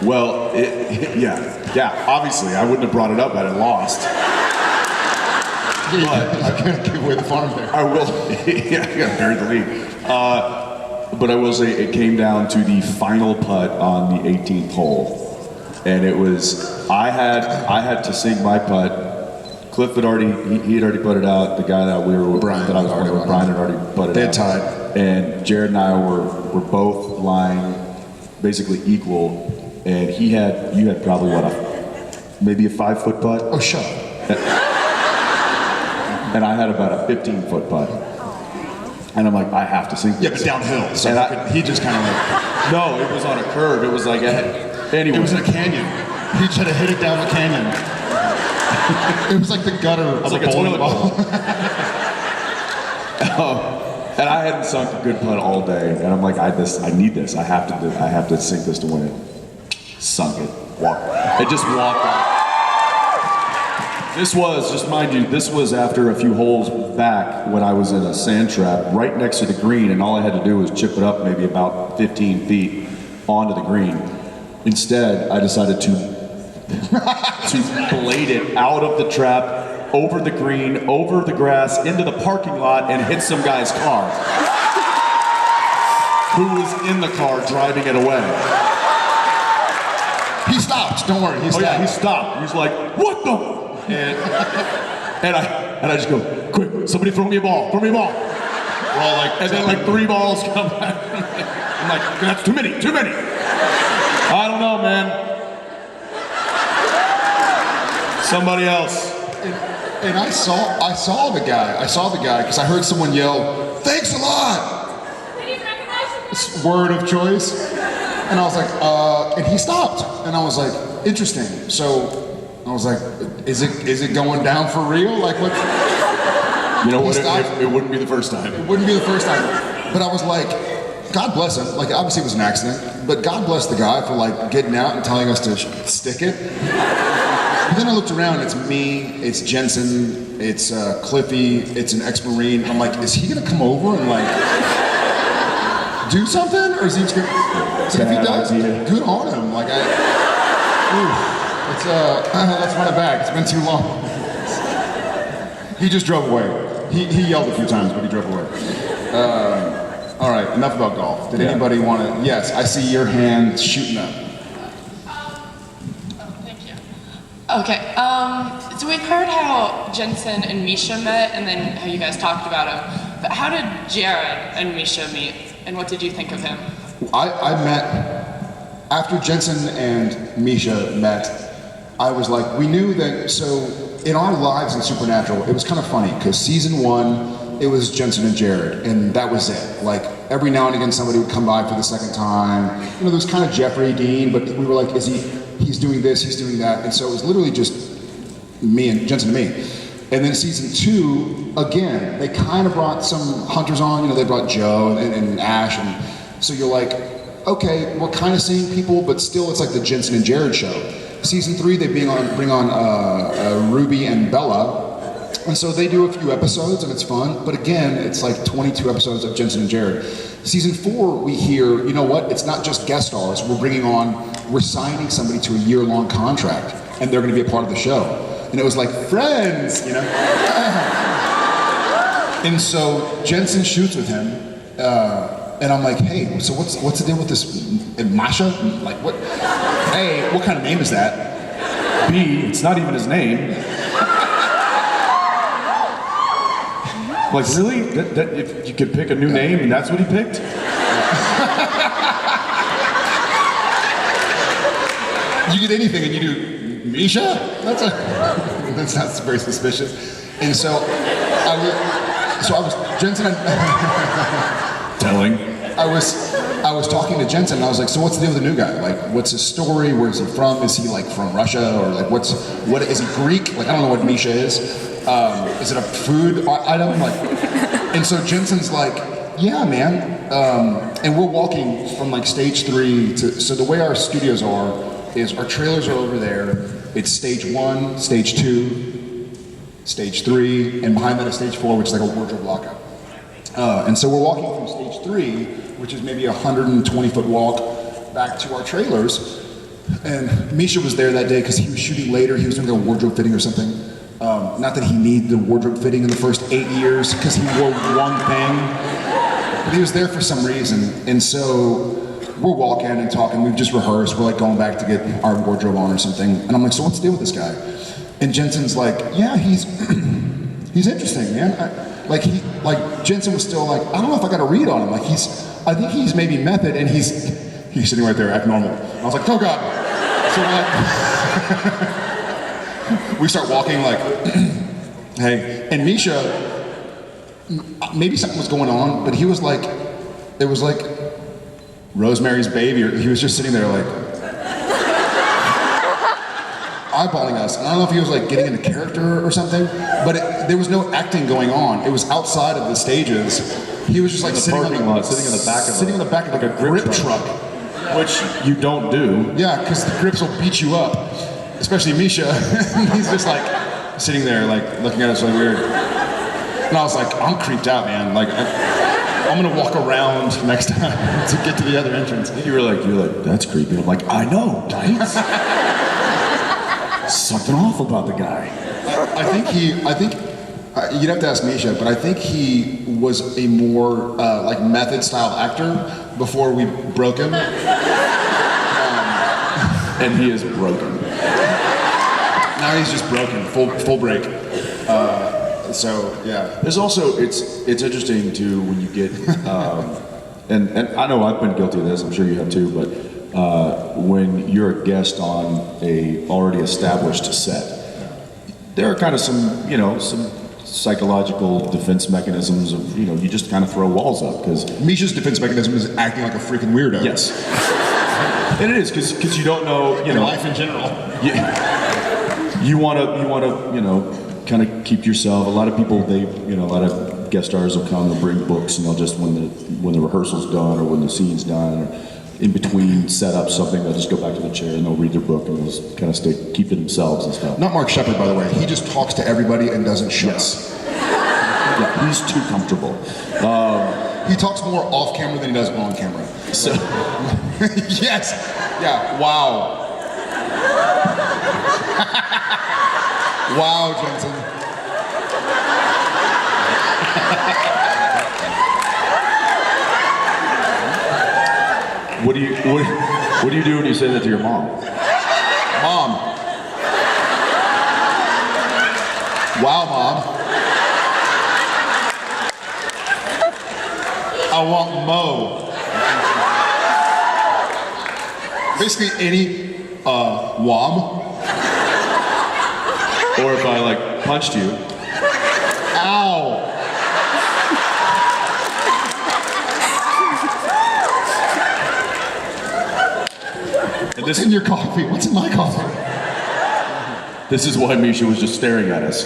Well, yeah. Obviously, I wouldn't have brought it up had I lost. But I can't give away the farm there. I will. Yeah, I got buried the lead. But I will say it came down to the final putt on the 18th hole, and it was I had to sink my putt. Cliff had already he had already putted out. The guy that we were with, Brian had already putted out. They had tied, and Jared and I were both lying basically equal. And you had probably maybe a 5-foot putt. Oh, shut up. And I had about a 15-foot putt. And I'm like, I have to sink this. Yeah, but downhill. So he just kind of like... No, it was on a curve. It was like, anyway. It was in a canyon. He tried to hit it down the canyon. It was like the gutter of like a toilet ball. And I hadn't sunk a good putt all day. And I'm like, I need this. I have to sink this to win it. Sunk it. It just walked out. This was, just mind you, this was after a few holes back when I was in a sand trap right next to the green, and all I had to do was chip it up maybe about 15 feet onto the green. Instead, I decided to blade it out of the trap, over the green, over the grass, into the parking lot, and hit some guy's car who was in the car driving it away. He stopped. Don't worry. He stopped. Oh yeah, he stopped. He's like, "What the?" And I just go, "Quick! Somebody throw me a ball! Throw me a ball!" Well, and then 3 balls come back. I'm like, "That's too many! Too many!" I don't know, man. Somebody else. And I saw the guy because I heard someone yell, "Thanks a lot!" It's word of choice. And I was like, and he stopped. And I was like, interesting. So I was like, is it going down for real? Like what? You know what? It wouldn't be the first time. It wouldn't be the first time. But I was like, God bless him. Like obviously it was an accident, but God bless the guy for like getting out and telling us to stick it. And then I looked around, it's me, it's Jensen, it's Cliffy, it's an ex-Marine. I'm like, is he gonna come over and like do something? Or is he just gonna... So if he does, good on him. Like let's run it back. It's been too long. He just drove away. He yelled a few times, but he drove away. All right, enough about golf. Did anybody want to? Yes, I see your hand shooting up. Oh, thank you. Okay, so we've heard how Jensen and Misha met, and then how you guys talked about him. But how did Jared and Misha meet, and what did you think of him? I met, after Jensen and Misha met, I was like, we knew that, so in our lives in Supernatural, it was kind of funny, because season 1, it was Jensen and Jared, and that was it. Like, every now and again, somebody would come by for the second time. You know, there was kind of Jeffrey Dean, but we were like, he's doing this, he's doing that, and so it was literally just me and Jensen and me. And then season 2, again, they kind of brought some hunters on, you know, they brought Joe and Ash, and so you're like, okay, we're kind of seeing people, but still it's like the Jensen and Jared show. Season 3, they bring on Ruby and Bella, and so they do a few episodes and it's fun, but again, it's like 22 episodes of Jensen and Jared. Season 4, we hear, you know what, it's not just guest stars, we're signing somebody to a year-long contract, and they're gonna be a part of the show. And it was like, friends, you know? And so Jensen shoots with him, and I'm like, hey, so what's the deal with this, Masha? Like, what? A, what kind of name is that? B, it's not even his name. Like, really? If you could pick a new name and that's what he picked? You get anything and you do, Misha? That's not very suspicious. And so I was Jensen and... Telling. I was talking to Jensen and I was like, so what's the deal with the new guy? Like, what's his story? Where's he from? Is he like from Russia? Or like, what is he Greek? Like, I don't know what Misha is. Is it a food item? Like, and so Jensen's like, yeah, man. And we're walking from like stage 3 to, so the way our studios is our trailers are over there. It's stage 1, stage 2, stage 3, and behind that is stage 4, which is like a wardrobe lockup. And so we're walking from stage 3, which is maybe a 120-foot walk back to our trailers. And Misha was there that day because he was shooting later. He was doing a wardrobe fitting or something. Not that he needed the wardrobe fitting in the first 8 years because he wore one thing, but he was there for some reason. And so we're walking and talking. We've just rehearsed. We're like going back to get our wardrobe on or something. And I'm like, so what's the deal with this guy? And Jensen's like, yeah, he's he's interesting, man. Jensen was still like, I don't know if I got a read on him. Like I think he's maybe method, and he's sitting right there, act normal. I was like, oh God. So we're like, we start walking like, hey, and Misha, maybe something was going on, but he was like, it was like Rosemary's Baby, or he was just sitting there like, eyeballing us. And I don't know if he was like getting into character or something, but there was no acting going on. It was outside of the stages. He was just like sitting on the back of like a grip truck. Which you don't do. Yeah, because the grips will beat you up, especially Misha. He's just like sitting there, like looking at us like weird. And I was like, I'm creeped out, man. Like, I'm gonna walk around next time to get to the other entrance. And you're like, that's creepy. I'm like, I know, right? Something off about the guy. I think you'd have to ask Misha, but I think he was a more like method style actor before we broke him. And he is broken. Now he's just broken, full break. So yeah. There's also it's interesting too when you get and I know I've been guilty of this. I'm sure you have too, but when you're a guest on a already established set, there are kind of some psychological defense mechanisms of, you just kind of throw walls up because Misha's defense mechanism is acting like a freaking weirdo. Yes. And it is because you don't know, life in general. You want to kind of keep yourself. A lot of people, a lot of guest stars will come and bring books, and they'll just when the rehearsal's done or when the scene's done or in between setups, something, they'll just go back to the chair and they'll read their book and they'll kind of keep to themselves and stuff. Not Mark Shepard, by the way. He just talks to everybody and doesn't shut up. Yeah, he's too comfortable. He talks more off camera than he does on camera. So, yes. Yeah. Wow. Wow, Jensen. What do you do when you say that to your mom? Mom. Wow, Mom. I want Mo. Basically any wob. Or if I punched you. Ow. And What's in your coffee? What's in my coffee? This is why Misha was just staring at us.